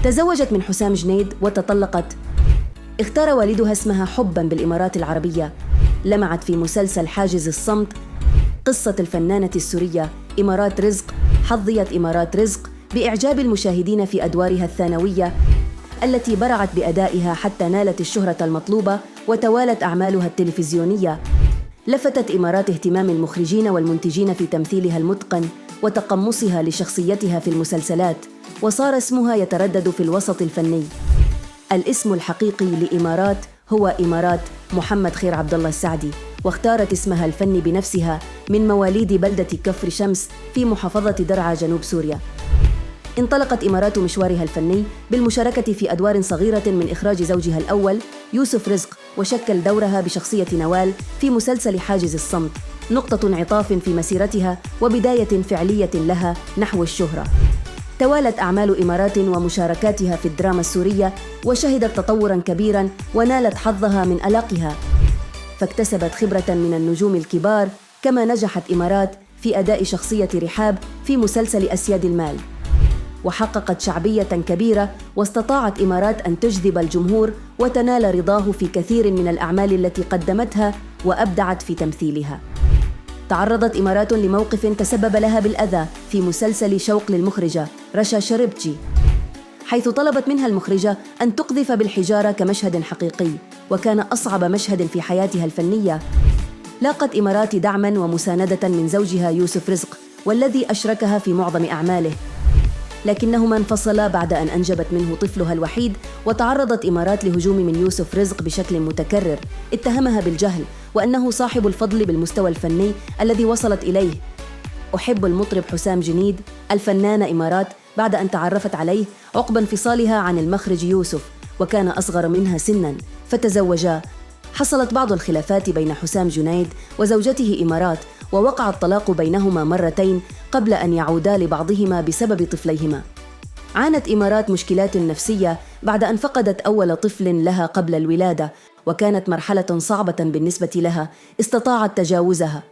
تزوجت من حسام جنيد وتطلقت. اختار والدها اسمها حباً بالإمارات العربية. لمعت في مسلسل حاجز الصمت قصة الفنانة السورية إمارات رزق. حظيت إمارات رزق بإعجاب المشاهدين في أدوارها الثانوية التي برعت بأدائها حتى نالت الشهرة المطلوبة، وتوالت أعمالها التلفزيونية. لفتت إمارات اهتمام المخرجين والمنتجين في تمثيلها المتقن وتقمصها لشخصيتها في المسلسلات، وصار اسمها يتردد في الوسط الفني. الاسم الحقيقي لإمارات هو إمارات محمد خير عبد الله السعدي، واختارت اسمها الفني بنفسها من مواليد بلدة كفر شمس في محافظة درعا جنوب سوريا. انطلقت إمارات مشوارها الفني بالمشاركة في أدوار صغيرة من إخراج زوجها الأول يوسف رزق، وشكل دورها بشخصية نوال في مسلسل حاجز الصمت نقطة انعطاف في مسيرتها وبداية فعلية لها نحو الشهرة. توالت أعمال إمارات ومشاركاتها في الدراما السورية، وشهدت تطوراً كبيراً ونالت حظها من ألاقها، فاكتسبت خبرة من النجوم الكبار. كما نجحت إمارات في أداء شخصية رحاب في مسلسل أسياد المال، وحققت شعبية كبيرة، واستطاعت إمارات أن تجذب الجمهور وتنال رضاه في كثير من الأعمال التي قدمتها وأبدعت في تمثيلها. تعرضت إمارات لموقف تسبب لها بالأذى في مسلسل شوق للمخرجة رشا شربتجي، حيث طلبت منها المخرجة أن تقذف بالحجارة كمشهد حقيقي، وكان أصعب مشهد في حياتها الفنية. لاقت إمارات دعماً ومساندة من زوجها يوسف رزق، والذي أشركها في معظم أعماله، لكنهما انفصلا بعد أن أنجبت منه طفلها الوحيد. وتعرضت إمارات لهجوم من يوسف رزق بشكل متكرر، اتهمها بالجهل وأنه صاحب الفضل بالمستوى الفني الذي وصلت إليه. أحب المطرب حسام جنيد الفنانة إمارات بعد أن تعرفت عليه عقب انفصالها عن المخرج يوسف، وكان أصغر منها سناً، فتزوجا. حصلت بعض الخلافات بين حسام جنيد وزوجته إمارات، ووقع الطلاق بينهما مرتين قبل أن يعودا لبعضهما بسبب طفليهما. عانت إمارات مشكلات نفسية بعد أن فقدت أول طفل لها قبل الولادة، وكانت مرحلة صعبة بالنسبة لها استطاعت تجاوزها.